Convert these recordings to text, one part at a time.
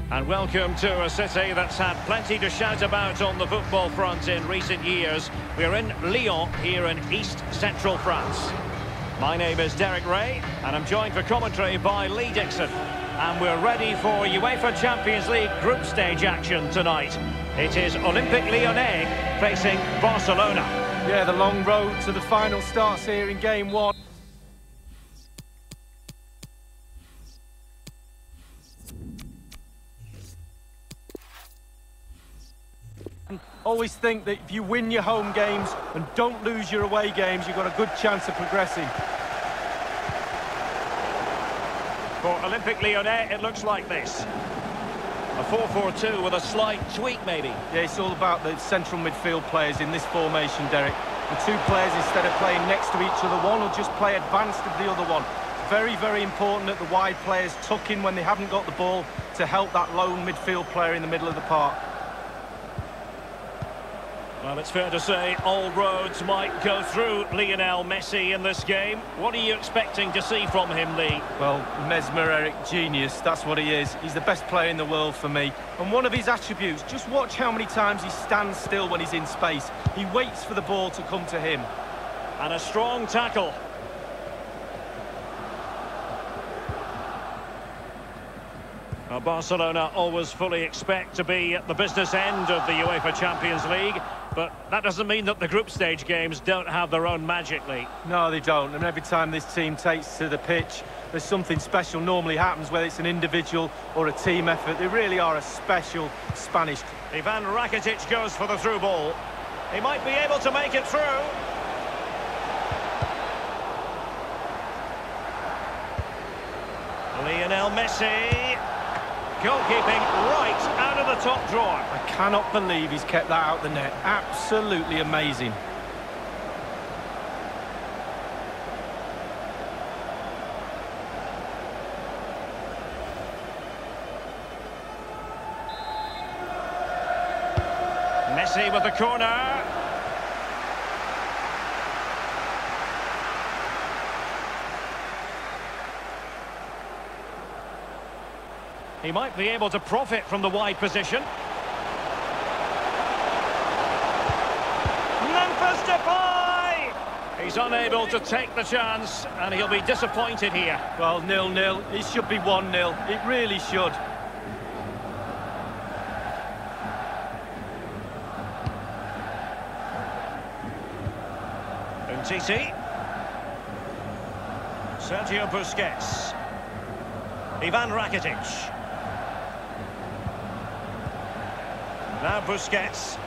And welcome to a city that's had plenty to shout about on the football front in recent years. We're in Lyon, here in East Central France. My name is Derek Ray, and I'm joined for commentary by Lee Dixon. And we're ready for UEFA Champions League group stage action tonight. It is Olympique Lyonnais facing Barcelona. Yeah, the long road to the final starts here in game one. Always think that if you win your home games and don't lose your away games, you've got a good chance of progressing. For Olympique Lyonnais, it looks like this. A 4-4-2 with a slight tweak, maybe. Yeah, it's all about the central midfield players in this formation, Derek. The two players, instead of playing next to each other, one will just play advanced of the other one. Very, very important that the wide players tuck in when they haven't got the ball to help that lone midfield player in the middle of the park. Well, it's fair to say all roads might go through Lionel Messi in this game. What are you expecting to see from him, Lee? Well, mesmeric genius, that's what he is. He's the best player in the world for me. And one of his attributes, just watch how many times he stands still when he's in space. He waits for the ball to come to him. And a strong tackle. Now, Barcelona always fully expect to be at the business end of the UEFA Champions League, but that doesn't mean that the group stage games don't have their own magic, Lee. No, they don't. And every time this team takes to the pitch, there's something special normally happens, whether it's an individual or a team effort. They really are a special Spanish. Ivan Rakitic goes for the through ball. He might be able to make it through. Lionel Messi. Goalkeeping right out of the top drawer. I cannot believe he's kept that out the net. Absolutely amazing. Messi with the corner. He might be able to profit from the wide position. Memphis Depay! He's unable to take the chance, and he'll be disappointed here. Well, 0-0. It should be 1-0. It really should. Umtiti. Sergio Busquets. Ivan Rakitic. Now Busquets,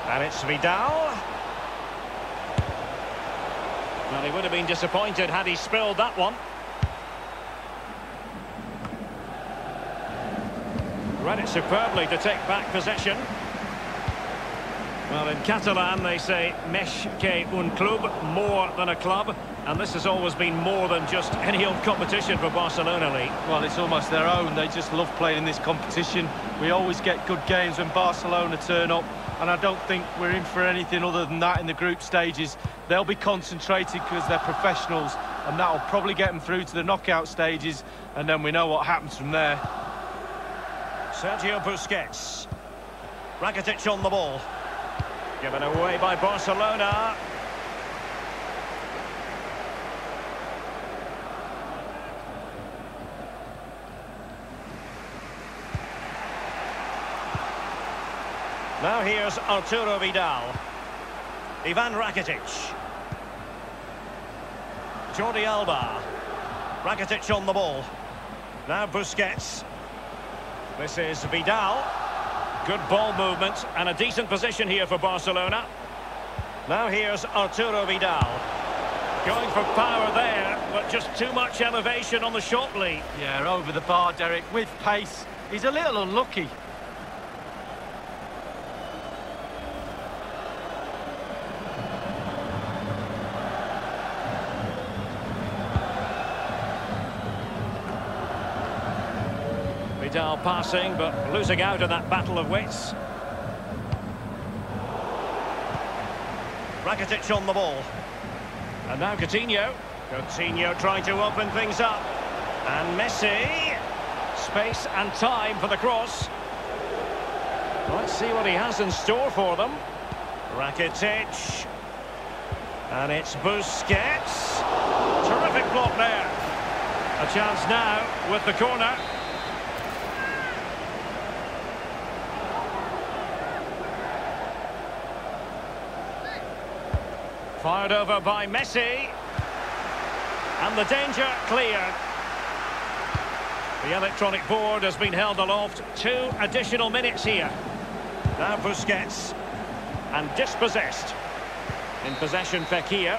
and it's Vidal. Well, he would have been disappointed had he spilled that one. Read it superbly to take back possession. Well, in Catalan they say més que un club, more than a club, and this has always been more than just any old competition for Barcelona, Lee. Well, it's almost their own. They just love playing in this competition. We always get good games when Barcelona turn up, and I don't think we're in for anything other than that in the group stages. They'll be concentrated because they're professionals, and that'll probably get them through to the knockout stages, and then we know what happens from there. Sergio Busquets. Rakitic on the ball. Given away by Barcelona. Now here's Arturo Vidal. Ivan Rakitic. Jordi Alba. Rakitic on the ball. Now Busquets. This is Vidal. Good ball movement and a decent position here for Barcelona. Now here's Arturo Vidal. Going for power there, but just too much elevation on the shot, Lee. Yeah, over the bar, Derek, with pace. He's a little unlucky. Vidal passing, but losing out in that battle of wits. Rakitic on the ball. And now Coutinho. Coutinho trying to open things up. And Messi. Space and time for the cross. Let's see what he has in store for them. Rakitic. And it's Busquets. Terrific block there. A chance now with the corner. Fired over by Messi. And the danger cleared. The electronic board has been held aloft. 2 additional minutes here. Now Busquets. And dispossessed. In possession, Fekir.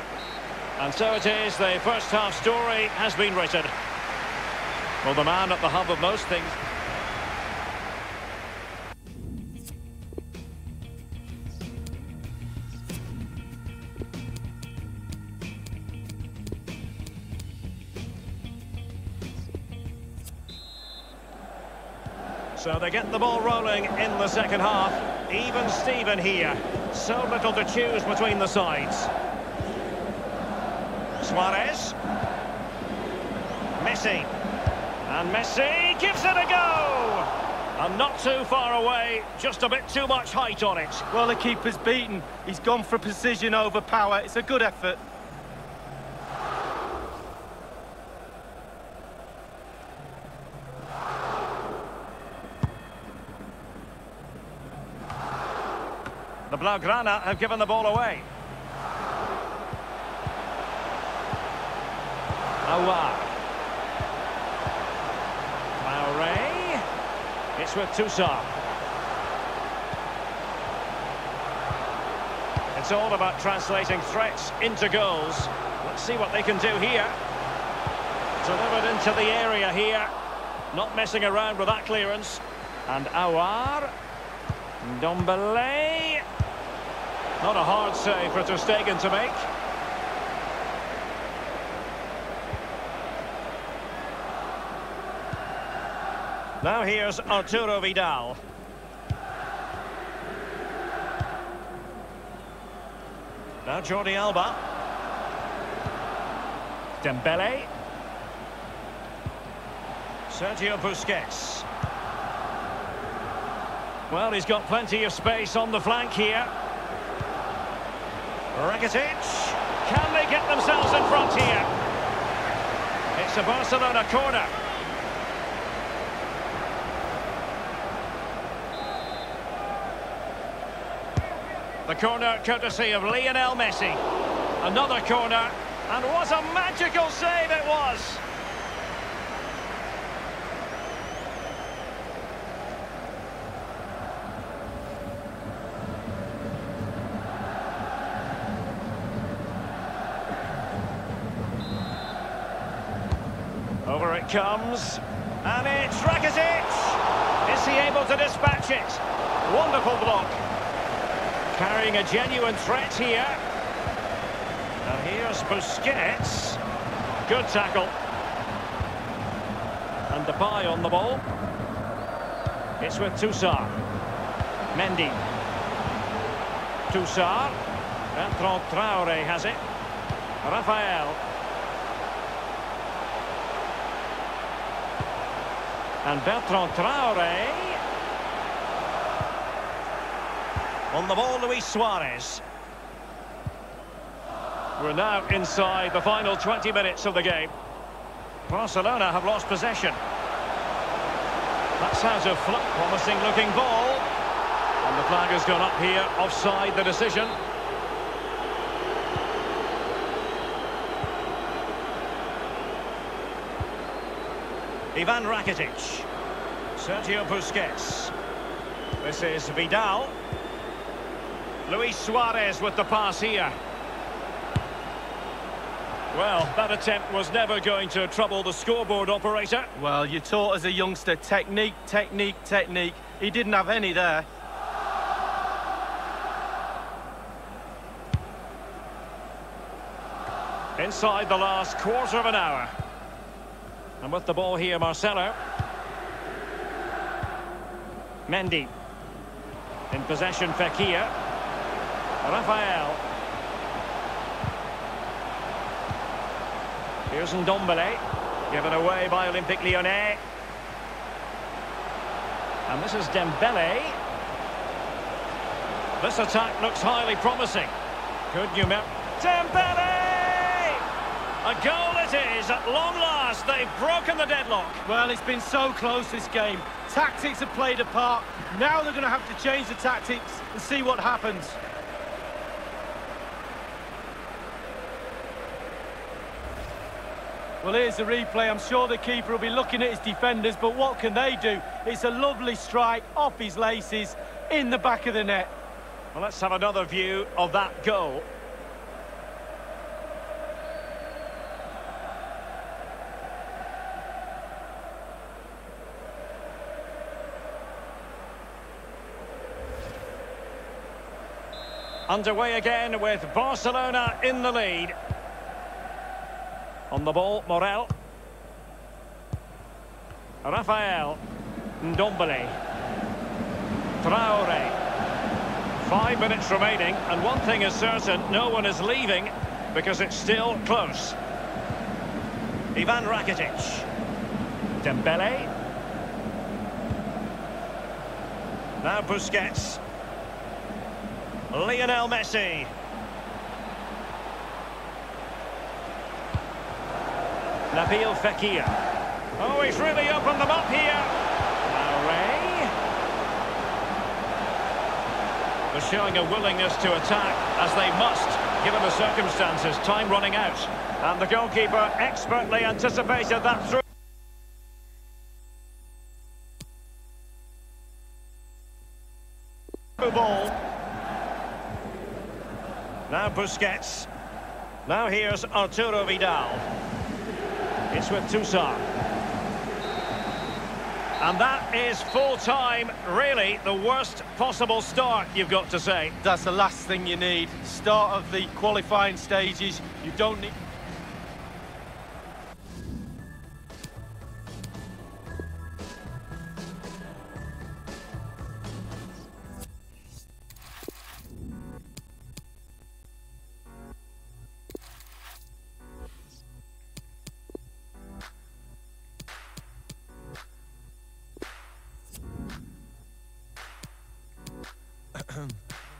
And so it is, the first half story has been written. Well, the man at the hub of most things. So they get the ball rolling in the second half. Even Steven here. So little to choose between the sides. Suarez. Messi. And Messi gives it a go! And not too far away, just a bit too much height on it. Well, the keeper's beaten. He's gone for precision over power. It's a good effort. The Blaugrana have given the ball away. Aouar. Traoré. It's with Toussaint. It's all about translating threats into goals. Let's see what they can do here. Delivered into the area here. Not messing around with that clearance. And Aouar. Ndombele. Not a hard save for Ter Stegen to make. Now here's Arturo Vidal. Now Jordi Alba. Dembele. Sergio Busquets. Well, he's got plenty of space on the flank here. Rakitic. Can they get themselves in front here? It's a Barcelona corner. The corner courtesy of Lionel Messi. Another corner, and what a magical save it was! Over it comes, and it's Rakitic! Is he able to dispatch it? Wonderful block. Carrying a genuine threat here. And here's Busquets. Good tackle. And Depay on the ball. It's with Toussaint. Mendy. Toussaint. Bertrand Traoré has it. Rafael. And Bertrand Traoré. On the ball, Luis Suarez. We're now inside the final 20 minutes of the game. Barcelona have lost possession. That's out of promising looking ball. And the flag has gone up here, offside the decision. Ivan Rakitic. Sergio Busquets. This is Vidal. Luis Suarez with the pass here. Well, that attempt was never going to trouble the scoreboard operator. Well, you're taught as a youngster, technique, technique, technique. He didn't have any there. Inside the last quarter of an hour. And with the ball here, Marcelo. Mendy. In possession, Fekir. Rafael. Here's Ndombele. Given away by Olympique Lyonnais. And this is Dembele. This attack looks highly promising. Good numeric. Dembele! A goal it is at long last. They've broken the deadlock. Well, it's been so close this game. Tactics have played a part. Now they're going to have to change the tactics and see what happens. Well, here's the replay. I'm sure the keeper will be looking at his defenders, but what can they do? It's a lovely strike off his laces in the back of the net. Well, let's have another view of that goal. Underway again with Barcelona in the lead. On the ball, Morel. Rafael. Ndombele. Traore. 5 minutes remaining, and one thing is certain, no one is leaving because it's still close. Ivan Rakitic. Dembele. Now Busquets. Lionel Messi. Nabil Fekir. Oh, he's really opened them up here. Now Ray. They're showing a willingness to attack, as they must, given the circumstances. Time running out. And the goalkeeper expertly anticipated that through. Ball. Now Busquets. Now here's Arturo Vidal. It's with Toussaint. And that is full time. Really, the worst possible start, you've got to say. That's the last thing you need. Start of the qualifying stages. You don't need...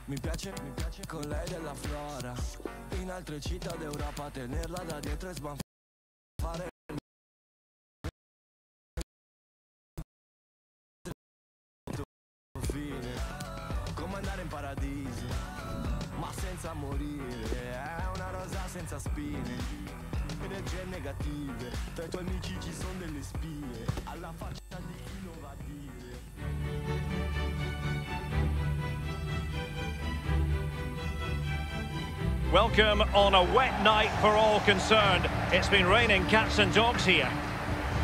Mi piace con lei della Flora. In altre città d'Europa tenerla da dietro e sbanfare. Fine, come andare in paradiso, ma senza morire. È una rosa senza spine, energie negative. Tra i tuoi amici ci sono delle spie, alla faccia di chi non va a dire. Welcome on a wet night for all concerned. It's been raining cats and dogs here.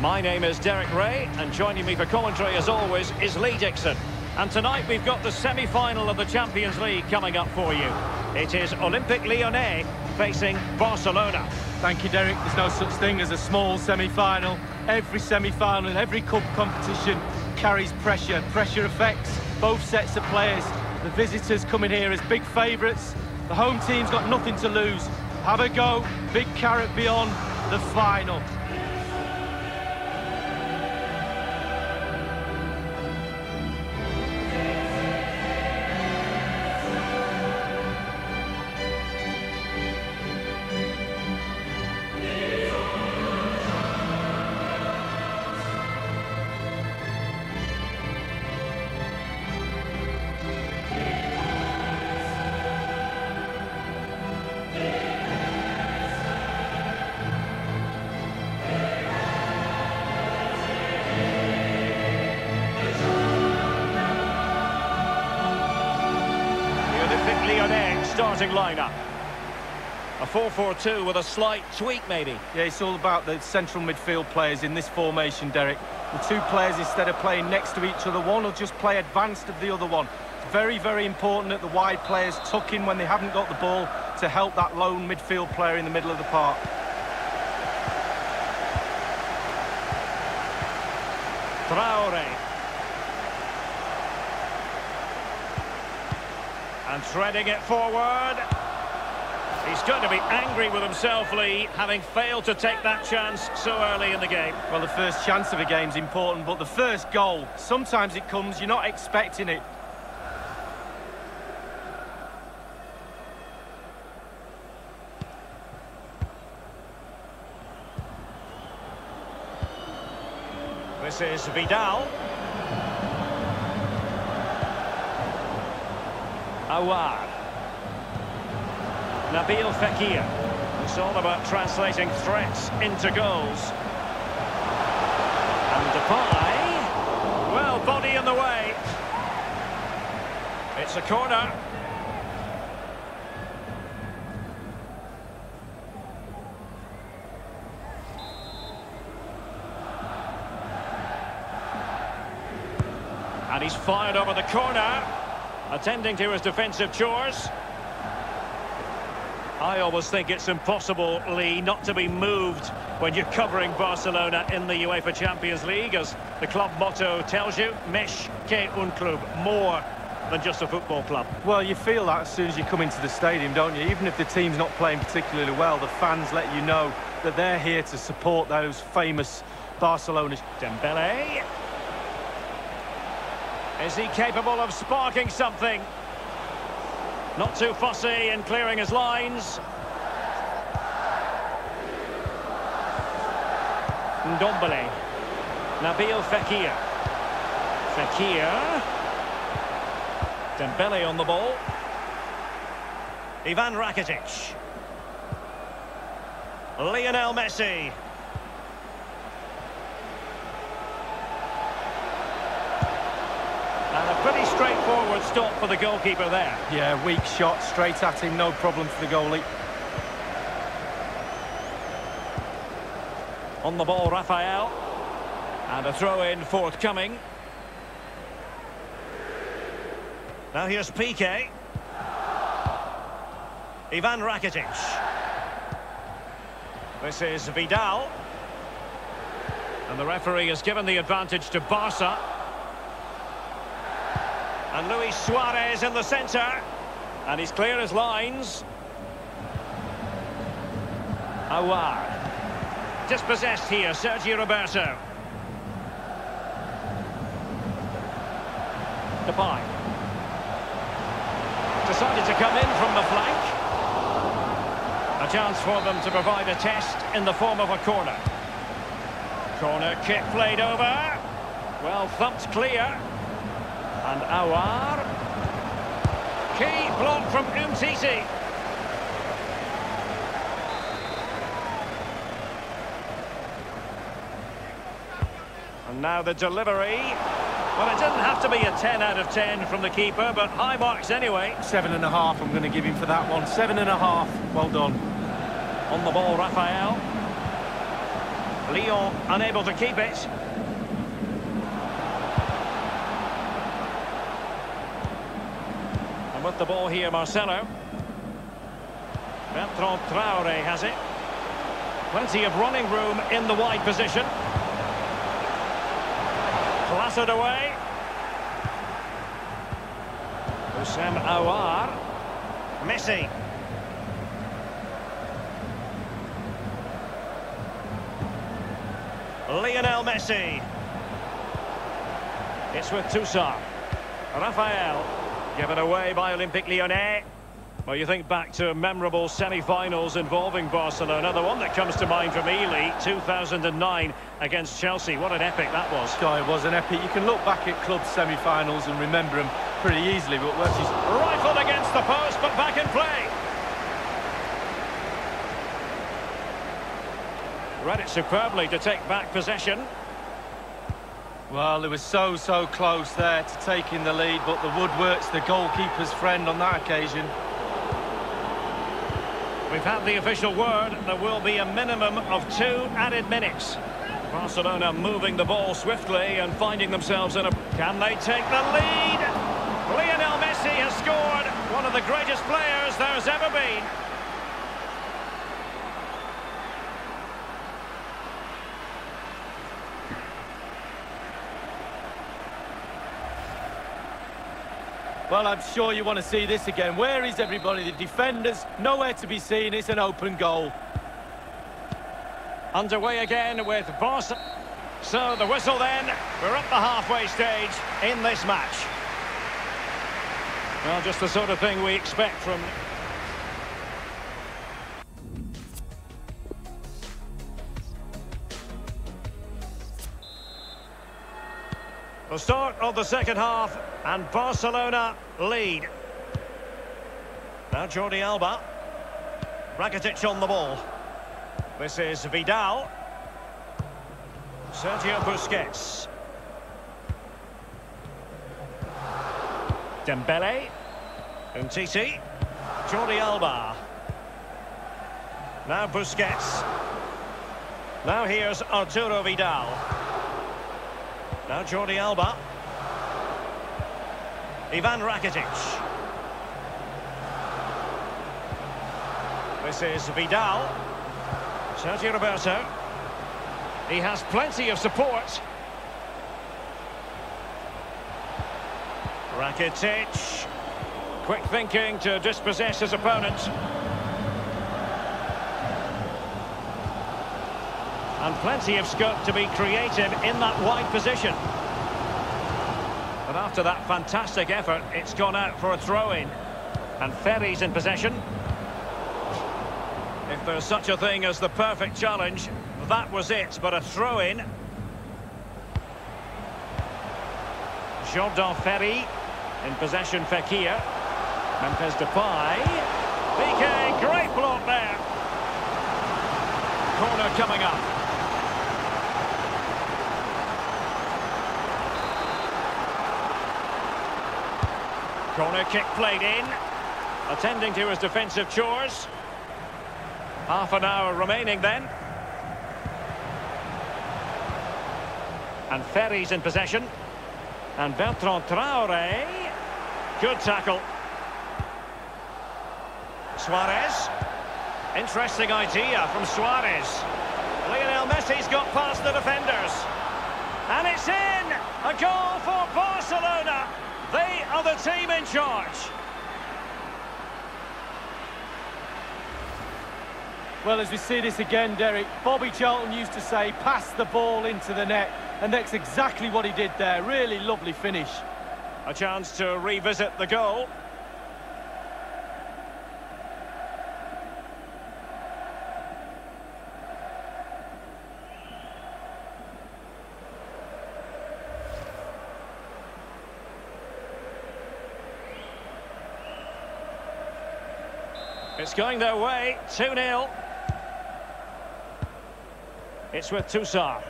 My name is Derek Ray, and joining me for commentary as always is Lee Dixon. And tonight we've got the semi-final of the Champions League coming up for you. It is Olympique Lyonnais facing Barcelona. Thank you, Derek. There's no such thing as a small semi-final. Every semi-final in every cup competition carries pressure. Pressure affects both sets of players. The visitors come in here as big favourites. The home team's got nothing to lose. Have a go. Big carrot beyond the final. Starting lineup. A 4-4-2 with a slight tweak, maybe. Yeah, it's all about the central midfield players in this formation, Derek. The two players, instead of playing next to each other, one will just play advanced of the other one. It's very, very important that the wide players tuck in when they haven't got the ball to help that lone midfield player in the middle of the park. Traore. And threading it forward. He's going to be angry with himself, Lee, having failed to take that chance so early in the game. Well, the first chance of a game's important, but the first goal, sometimes it comes, you're not expecting it. This is Vidal. Awar. Nabil Fekir. It's all about translating threats into goals. And Depay. Well, body in the way. It's a corner. And he's fired over the corner, attending to his defensive chores. I always think it's impossible, Lee, not to be moved when you're covering Barcelona in the UEFA Champions League, as the club motto tells you, Més que un club, more than just a football club. Well, you feel that as soon as you come into the stadium, don't you? Even if the team's not playing particularly well, the fans let you know that they're here to support those famous Barcelona. Dembele. Is he capable of sparking something? Not too fussy in clearing his lines. Ndombele. Nabil Fekir. Fekir. Dembele on the ball. Ivan Rakitic. Lionel Messi. And a pretty straightforward stop for the goalkeeper there. Yeah, weak shot, straight at him, no problem for the goalie. On the ball, Rafael. And a throw-in forthcoming. Now here's Piqué. Ivan Rakitic. This is Vidal. And the referee has given the advantage to Barca. And Luis Suarez in the centre. And he's clear as lines. Awar. Dispossessed here, Sergio Roberto. Depay. Decided to come in from the flank. A chance for them to provide a test in the form of a corner. Corner kick played over. Well thumped clear. And Awar. Key block from Umtiti. And now the delivery. Well, it didn't have to be a 10 out of 10 from the keeper, but high marks anyway. 7.5 I'm going to give him for that one. 7.5. Well done. On the ball, Rafael. Lyon unable to keep it. And with the ball here, Marcelo. Bertrand Traoré has it. Plenty of running room in the wide position. Plastered away. Houssem Aouar. Messi. Lionel Messi. It's with Toussaint. Rafael. Given away by Olympique Lyonnais. Well, you think back to memorable semi-finals involving Barcelona. The one that comes to mind for me, Lee, 2009 against Chelsea. What an epic that was. It was an epic. You can look back at club semi-finals and remember them pretty easily, but once he's rifled against the post, but back in play. Read it superbly to take back possession. Well, they were so close there to taking the lead, but the woodwork's the goalkeeper's friend on that occasion. We've had the official word. There will be a minimum of 2 added minutes. Barcelona moving the ball swiftly and finding themselves in a... Can they take the lead? Lionel Messi has scored. One of the greatest players there's ever been. Well, I'm sure you want to see this again. Where is everybody? The defenders, nowhere to be seen. It's an open goal. Underway again with Barca. So the whistle then. We're up the halfway stage in this match. Well, just the sort of thing we expect from... The start of the second half, and Barcelona lead. Now Jordi Alba. Rakitic on the ball. This is Vidal. Sergio Busquets. Dembele. Umtiti. Jordi Alba. Now Busquets. Now here's Arturo Vidal. Now Jordi Alba. Ivan Rakitic. This is Vidal. Sergio Roberto. He has plenty of support. Rakitic. Quick thinking to dispossess his opponent. And plenty of scope to be creative in that wide position. But after that fantastic effort, it's gone out for a throw-in. And Ferry's in possession. If there's such a thing as the perfect challenge, that was it, but a throw-in. Jordan Ferry, in possession Fekir. Memphis Depay. PK, great block there. Corner coming up. Corner kick played in. Attending to his defensive chores. Half an hour remaining then. And Ferry's in possession. And Bertrand Traoré. Good tackle. Suarez. Interesting idea from Suarez. Lionel Messi's got past the defenders. And it's in! A goal for Barcelona. They are the team in charge. Well, as we see this again, Derek, Bobby Charlton used to say, pass the ball into the net. And that's exactly what he did there. Really lovely finish. A chance to revisit the goal. It's going their way, 2-0. It's with Toussaint.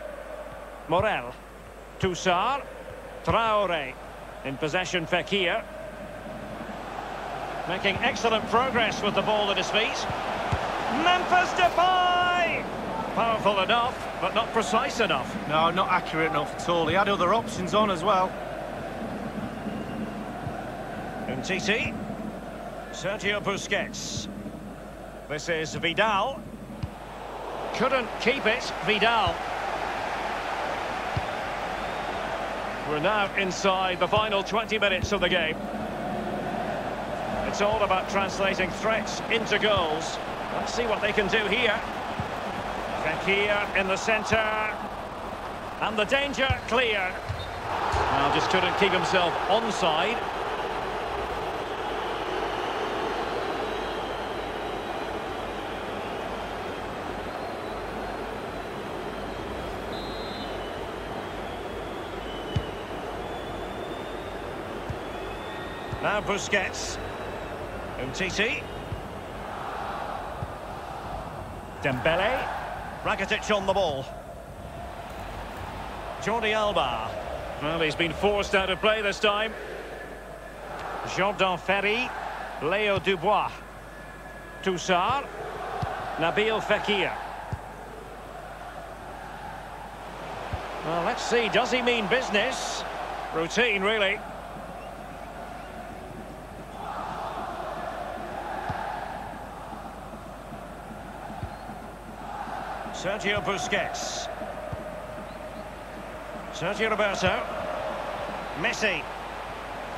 Morel. Toussaint. Traoré. In possession, Fekir. Making excellent progress with the ball at his feet. Memphis Depay! Powerful enough, but not precise enough. No, not accurate enough at all. He had other options on as well. Umtiti. Sergio Busquets. This is Vidal. Couldn't keep it, Vidal. We're now inside the final 20 minutes of the game. It's all about translating threats into goals. Let's see what they can do here. Fekir in the centre. And the danger clear. Well, just couldn't keep himself onside. Now Busquets. Umtiti. Dembele. Rakitic on the ball. Jordi Alba. Well, he's been forced out of play this time. Jordan Ferry. Leo Dubois. Toussaint. Nabil Fekir. Well, let's see. Does he mean business? Routine, really. Sergio Busquets. Sergio Roberto. Messi.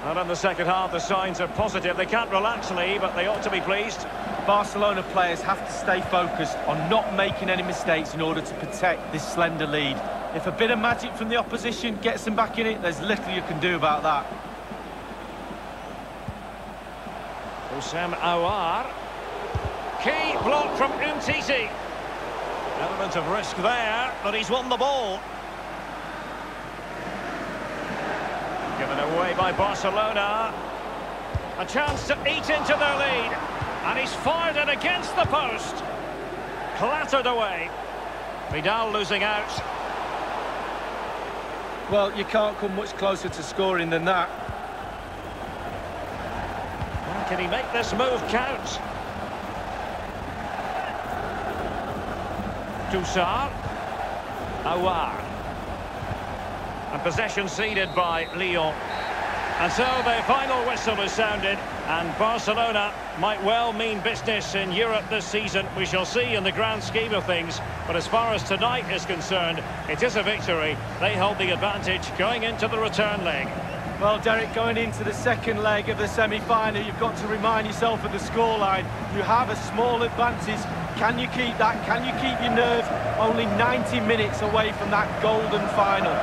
And in the second half, the signs are positive. They can't relax, Lee, but they ought to be pleased. Barcelona players have to stay focused on not making any mistakes in order to protect this slender lead. If a bit of magic from the opposition gets them back in it, there's little you can do about that. Houssem Aouar. Key block from Umtiti. Element of risk there, but he's won the ball. Given away by Barcelona. A chance to eat into their lead. And he's fired it against the post. Clattered away. Vidal losing out. Well, you can't come much closer to scoring than that. Can he make this move count? Toussaint. Aouar. And possession ceded by Lyon. And so the final whistle is sounded, and Barcelona might well mean business in Europe this season. We shall see in the grand scheme of things, but as far as tonight is concerned, it is a victory. They hold the advantage going into the return leg. Well, Derek, going into the second leg of the semi-final, you've got to remind yourself of the scoreline. You have a small advantage. Can you keep that? Can you keep your nerve? Only 90 minutes away from that golden final.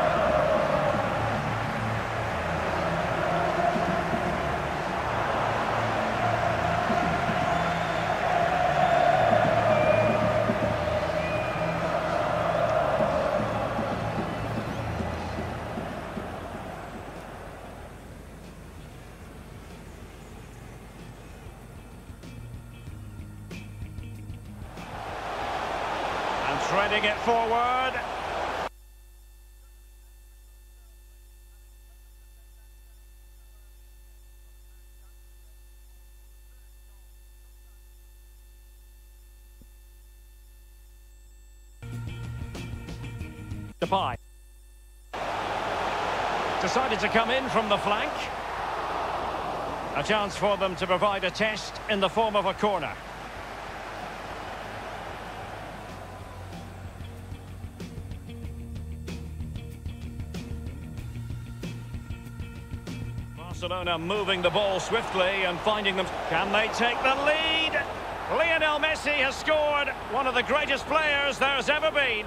Threading it forward. Depay. Decided to come in from the flank. A chance for them to provide a test in the form of a corner. Barcelona moving the ball swiftly and finding them. Can they take the lead? Lionel Messi has scored, one of the greatest players there's ever been.